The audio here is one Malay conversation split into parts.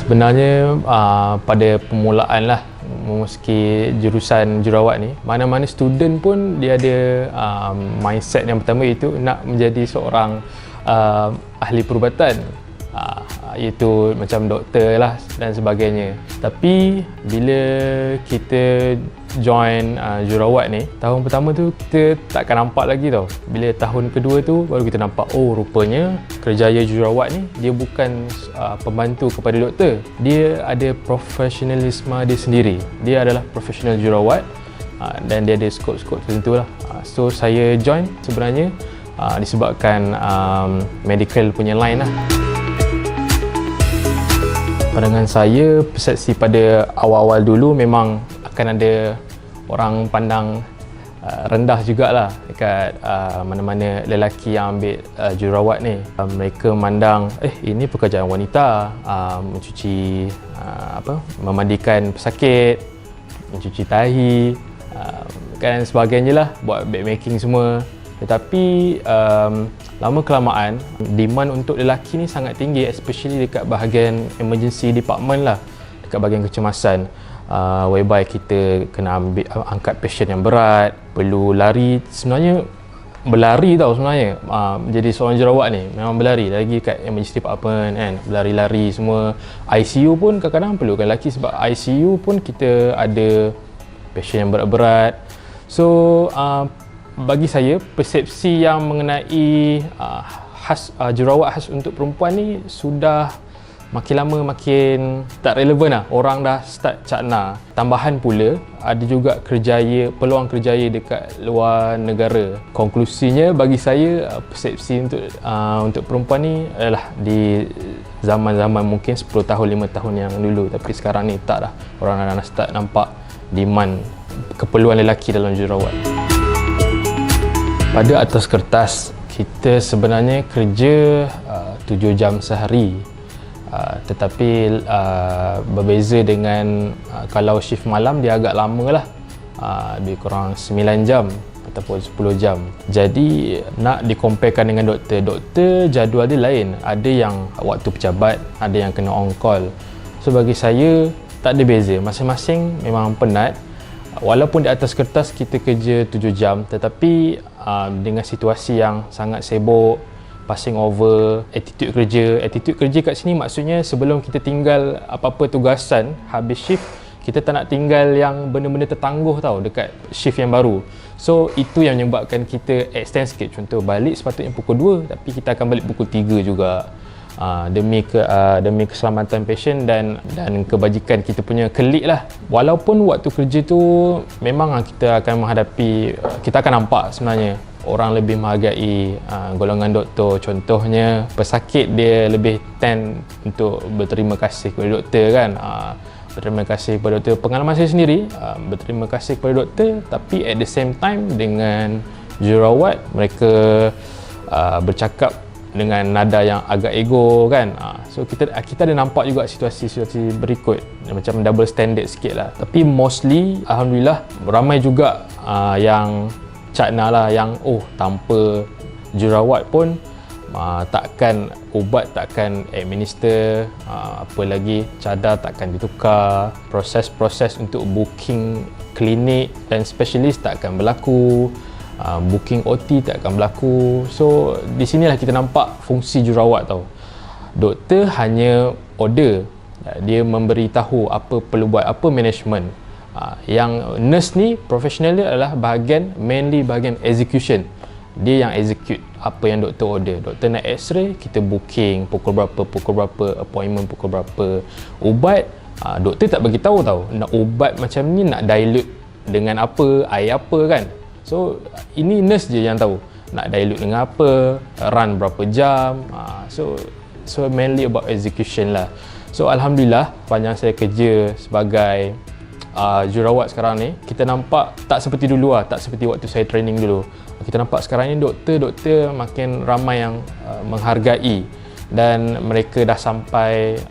Sebenarnya pada permulaan lah memasuki jurusan jurawat ni, mana-mana student pun dia ada mindset yang pertama, iaitu nak menjadi seorang ahli perubatan, iaitu macam doktor lah dan sebagainya. Tapi bila kita join jurawat ni, tahun pertama tu kita takkan nampak lagi tau. Bila tahun kedua tu baru kita nampak, oh rupanya kerjaya jurawat ni dia bukan pembantu kepada doktor. Dia ada profesionalisme dia sendiri. Dia adalah profesional jurawat dan dia ada skop-skop tertentu lah. So saya join sebenarnya disebabkan medical punya line lah. Pandangan saya, persepsi pada awal-awal dulu memang akan ada orang pandang rendah jugalah dekat mana-mana lelaki yang ambil jurawat ni. Mereka memandang ini pekerjaan wanita, mencuci memandikan pesakit, mencuci tahi dan sebagainya lah, buat backmaking semua. Tetapi lama kelamaan demand untuk lelaki ni sangat tinggi, especially dekat bahagian emergency department lah, dekat bahagian kecemasan, whereby kita kena angkat pasien yang berat, perlu lari. Sebenarnya berlari tau sebenarnya, jadi seorang jurawat ni memang berlari, lagi kat emergency department kan, berlari-lari semua. ICU pun kadang-kadang perlukan lelaki, sebab ICU pun kita ada pasien yang berat-berat. So bagi saya, persepsi yang mengenai jurawat khas untuk perempuan ni sudah makin lama makin tak relevan lah. Orang dah start cakna. Tambahan pula, ada juga peluang kerjaya dekat luar negara. Konklusinya bagi saya, persepsi untuk perempuan ni adalah di zaman-zaman mungkin 10 tahun, 5 tahun yang dulu. Tapi sekarang ni tak dah. Orang dah start nampak demand keperluan lelaki dalam jurawat. Pada atas kertas, kita sebenarnya kerja 7 jam sehari. Tetapi berbeza dengan kalau shift malam, dia agak lama lah, lebih kurang 9 jam ataupun 10 jam. Jadi nak dikomparekan dengan doktor jadual dia lain. Ada yang waktu pejabat, ada yang kena on call. So bagi saya tak ada beza, masing-masing memang penat. Walaupun di atas kertas kita kerja 7 jam, tetapi dengan situasi yang sangat sibuk, passing over, attitude kerja kat sini maksudnya sebelum kita tinggal apa-apa tugasan, habis shift, kita tak nak tinggal yang benda-benda tertangguh tau dekat shift yang baru. So itu yang menyebabkan kita extend sikit. Contoh, balik sepatutnya pukul 2, tapi kita akan balik pukul 3 juga. Demi keselamatan pasien dan kebajikan kita punya kelik lah. Walaupun waktu kerja tu memang kita akan nampak sebenarnya orang lebih menghargai golongan doktor. Contohnya pesakit, dia lebih tend untuk berterima kasih kepada doktor kan. Berterima kasih kepada doktor. Pengalaman saya sendiri, berterima kasih kepada doktor, tapi at the same time dengan jurawat, mereka bercakap dengan nada yang agak ego kan. So kita ada nampak juga situasi-situasi berikut macam double standard sikit lah. Tapi mostly alhamdulillah ramai juga yang cakna lah, yang tanpa jurawat pun ubat takkan administer, apa lagi cadar takkan ditukar, proses-proses untuk booking klinik dan spesialis takkan berlaku, booking OT tak akan berlaku. So di sinilah kita nampak fungsi jurawat tau. Doktor hanya order, dia memberitahu apa perlu buat, apa management. Yang nurse ni profesional dia adalah mainly bahagian execution. Dia yang execute apa yang doktor order. Doktor nak x-ray, kita booking pukul berapa, appointment pukul berapa. Ubat, doktor tak bagi tahu tau, nak ubat macam ni nak dilute dengan apa, air apa kan. So ini nurse je yang tahu nak dilute dengan apa, run berapa jam. So mainly about execution lah. So alhamdulillah, panjang saya kerja sebagai jurawat sekarang ni, kita nampak tak seperti dulu lah, tak seperti waktu saya training dulu. Kita nampak sekarang ni doktor makin ramai yang menghargai, dan mereka dah sampai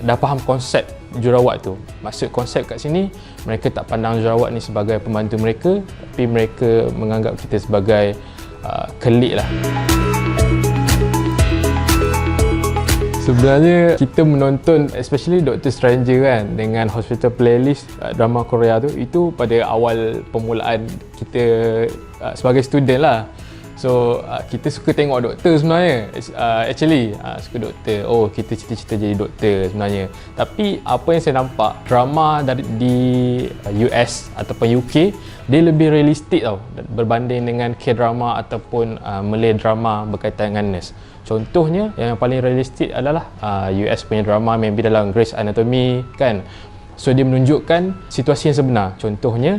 dah faham konsep jurawat tu. Maksud konsep kat sini, mereka tak pandang jurawat ni sebagai pembantu mereka, tapi mereka menganggap kita sebagai kelik lah. Sebenarnya kita menonton especially Dr. Stranger kan dengan Hospital Playlist drama Korea tu, itu pada awal permulaan kita sebagai student lah. So kita suka tengok doktor sebenarnya. Actually suka doktor. Oh, kita cita-cita jadi doktor sebenarnya. Tapi apa yang saya nampak, drama di US ataupun UK dia lebih realistik tau berbanding dengan K-drama ataupun Malay drama berkaitan dengan nurse. Contohnya yang paling realistik adalah US punya drama, maybe dalam Grey's Anatomy kan. So dia menunjukkan situasi yang sebenar. Contohnya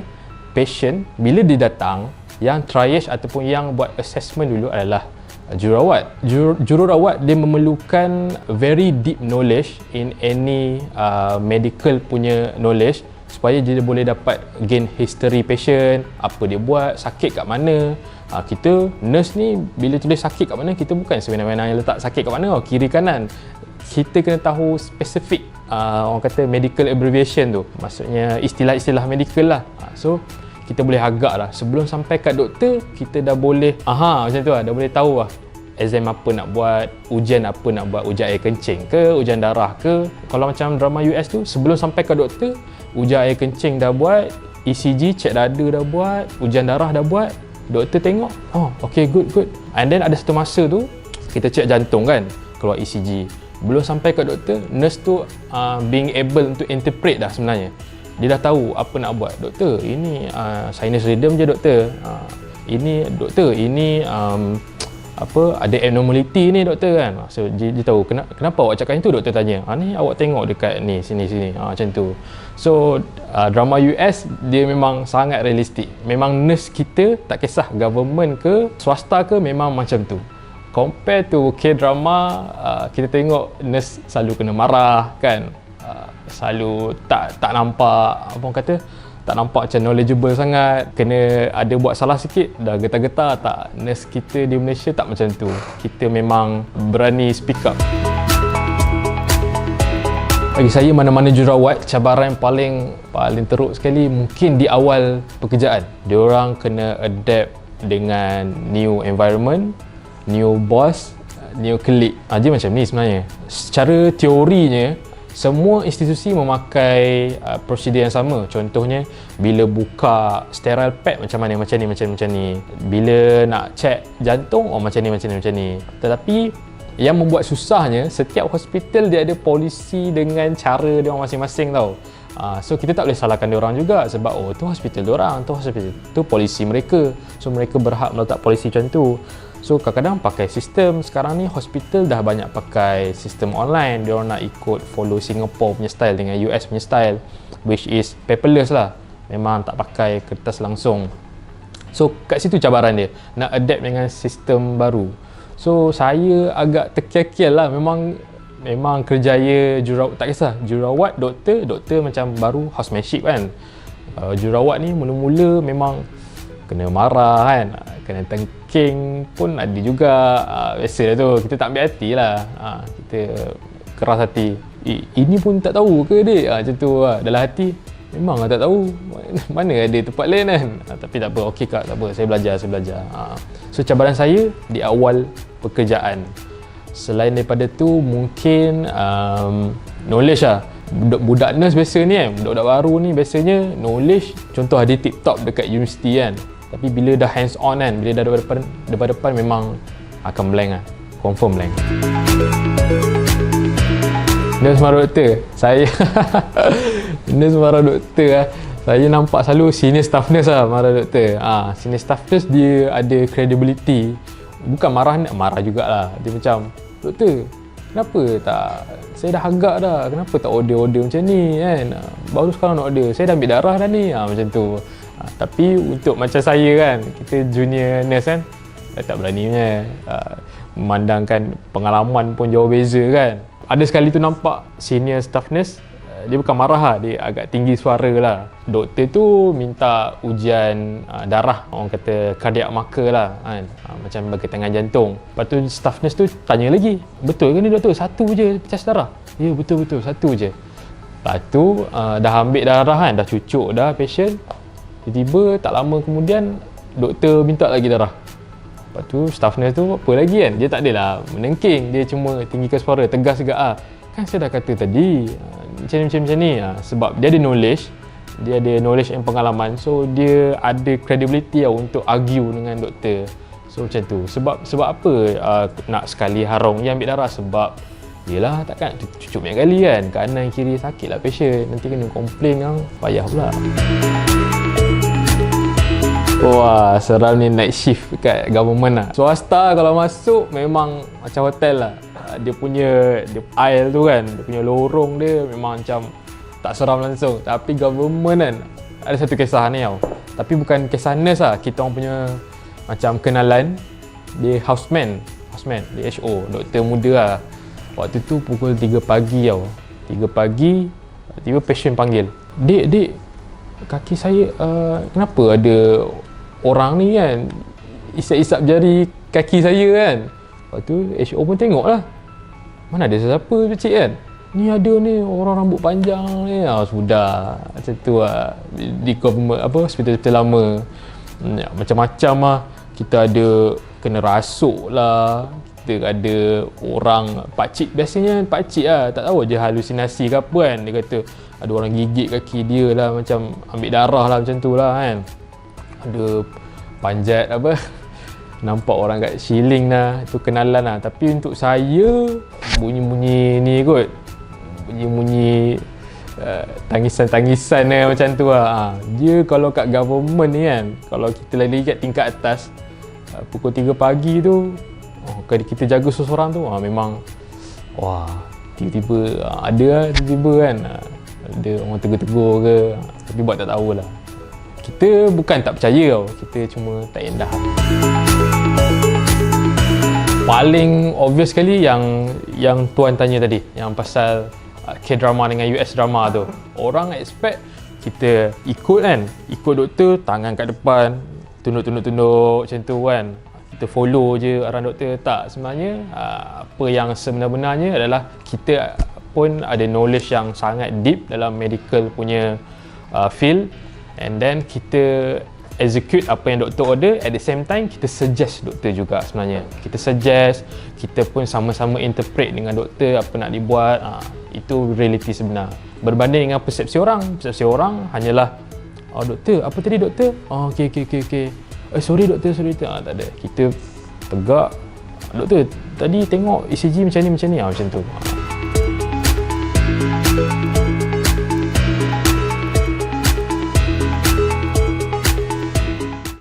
patient bila dia datang, yang triage ataupun yang buat assessment dulu adalah jururawat. Jururawat dia memerlukan very deep knowledge in any medical punya knowledge supaya dia boleh dapat gain history patient, apa dia buat, sakit kat mana. Kita nurse ni bila tulis sakit kat mana, kita bukan sebenarnya yang letak sakit kat mana, kiri kanan. Kita kena tahu spesifik orang kata medical abbreviation tu, maksudnya istilah-istilah medical lah. So kita boleh agak lah sebelum sampai kat doktor, kita dah boleh macam tu lah, dah boleh tahu lah exam apa nak buat, ujian apa nak buat, ujian air kencing ke, ujian darah ke. Kalau macam drama US tu, sebelum sampai kat doktor, ujian air kencing dah buat, ECG cek dada dah buat, ujian darah dah buat, doktor tengok, okay, good. And then ada satu masa tu kita cek jantung kan, keluar ECG. Belum sampai kat doktor, nurse tu being able to interpret dah sebenarnya. Dia dah tahu apa nak buat. Doktor, ini sinus rhythm je doktor. Ini doktor, ini ada abnormality ni doktor kan. So dia tahu kenapa awak cakap itu, doktor tanya. Ni awak tengok dekat ni sini. Macam tu. So drama US dia memang sangat realistik. Memang nurse kita tak kisah government ke swasta ke, memang macam tu. Compare to K-drama, kita tengok nurse selalu kena marah kan. Selalu tak nampak, apa orang kata, tak nampak macam knowledgeable sangat, kena ada buat salah sikit dah getar-getar. Tak, nurse kita di Malaysia tak macam tu. Kita memang berani speak up. Bagi saya, mana-mana jururawat, cabaran paling teruk sekali mungkin di awal pekerjaan. Diorang kena adapt dengan new environment, new boss, new colleague. Dia macam ni sebenarnya. Secara teorinya, semua institusi memakai prosedur yang sama. Contohnya, bila buka sterile pad macam ni. Bila nak cek jantung, macam ni. Tetapi yang membuat susahnya, setiap hospital dia ada polisi dengan cara dia orang masing-masing tau. So kita tak boleh salahkan dia orang juga sebab tu hospital dia orang, tu polisi mereka. So mereka berhak meletak polisi macam tu. So kadang-kadang pakai sistem, sekarang ni hospital dah banyak pakai sistem online. Dia orang nak ikut follow Singapore punya style dengan US punya style, which is paperless lah. Memang tak pakai kertas langsung. So kat situ cabaran dia, nak adapt dengan sistem baru. So saya agak terkial-kial lah. Memang kerjaya jururawat, tak kisah jururawat, doktor macam baru housemanship kan. Jururawat ni mula-mula memang kena marah kan, kena tengking pun ada juga. Biasa tu, kita tak ambil hati lah. Kita keras hati. Ini pun tak tahu ke dek? Macam tu lah. Dalam hati memang tak tahu, mana ada tempat lain kan. Tapi tak apa, okey kak, tak apa, saya belajar. So cabaran saya di awal pekerjaan. Selain daripada tu, mungkin knowledge lah. Budak nurse biasa ni kan, budak-budak baru ni biasanya knowledge, contoh ada tip-top dekat universiti kan, tapi bila dah hands on kan, bila dah depan memang akan blank lah, confirm blank. Nurse marah doktor, saya nurse marah doktor lah. Saya nampak selalu senior staff nurse lah marah doktor. Senior staff nurse dia ada credibility, bukan marah jugalah. Dia macam, doktor, kenapa tak, saya dah agak dah, kenapa tak order macam ni kan, baru sekarang nak order, saya dah ambil darah dah ni, macam tu. Tapi untuk macam saya kan, kita junior nurse kan, saya tak berani punya, memandangkan pengalaman pun jauh beza kan. Ada sekali tu nampak senior staff nurse, dia bukan marah lah, dia agak tinggi suara lah. Doktor tu minta ujian darah, orang kata cardiac marker lah kan, macam berkaitan dengan jantung. Lepas tu staff nurse tu tanya lagi, betul ke ni doktor, satu je pecah darah? Ya betul, satu je. Lepas tu dah ambil darah kan, dah cucuk dah patient, tiba-tiba tak lama kemudian doktor minta lagi darah. Lepas tu staff nurse tu apa lagi kan, dia tak adalah menengking, dia cuma tinggikan suara, tegas juga kan saya dah kata tadi macam ni. Sebab dia ada knowledge, and pengalaman, so dia ada credibility untuk argue dengan doktor. So macam tu. Sebab apa nak sekali harung dia ambil darah? Sebab yelah takkan cucuk banyak kali kan, kanan kiri sakit lah patient, nanti kena komplain kan, payah pula. Wah, seram ni night shift kat government lah. Swasta kalau masuk memang macam hotel lah. Dia aisle tu kan, dia punya lorong dia memang macam tak seram langsung. Tapi government kan, ada satu kisah ni tau. Tapi bukan kisah nurse lah, kita orang punya macam kenalan. Dia houseman, dia HO, doktor muda lah. Waktu tu pukul 3 pagi tau. 3 pagi, tiba patient panggil. Dik, kaki saya kenapa ada orang ni kan isap-isap jari kaki saya kan. Lepas tu HO pun tengok lah, mana ada siapa kecil kan, ni ada ni orang rambut panjang ni. Sudah macam tu lah di government hospital lama. Macam-macam lah, kita ada kena rasuk lah, kita ada orang pakcik, biasanya pakcik lah, tak tahu je halusinasi ke apa kan, dia kata ada orang gigit kaki dia lah, macam ambil darah lah, macam tu lah kan. Ada panjat nampak orang kat ceiling lah, itu kenalan lah. Tapi untuk saya bunyi-bunyi ni kot, bunyi-bunyi tangisan-tangisan macam tu lah. Dia kalau kat government ni kan, kalau kita lagi kat tingkat atas, pukul 3 pagi tu, kalau kita jaga seseorang tu, memang wah, tiba-tiba ada tiba-tiba kan, ada orang tegur-tegur ke, tapi buat tak tahulah. Kita bukan tak percaya tau, kita cuma tak endah. Paling obvious sekali yang tuan tanya tadi, yang pasal K-drama dengan US drama tu. Orang expect kita ikut kan, ikut doktor, tangan kat depan, tunduk-tunduk macam tu kan, kita follow je arahan doktor. Tak, sebenarnya apa yang sebenar-benarnya adalah kita pun ada knowledge yang sangat deep dalam medical punya field, and then kita execute apa yang doktor order. At the same time kita suggest doktor juga sebenarnya, kita suggest, kita pun sama-sama interpret dengan doktor apa nak dibuat. Itu realiti sebenar. Berbanding dengan persepsi orang hanyalah doktor, apa tadi doktor? Okey. Sorry doktor. Tak ada. Kita tegak, doktor tadi tengok ECG macam ni. Macam tu.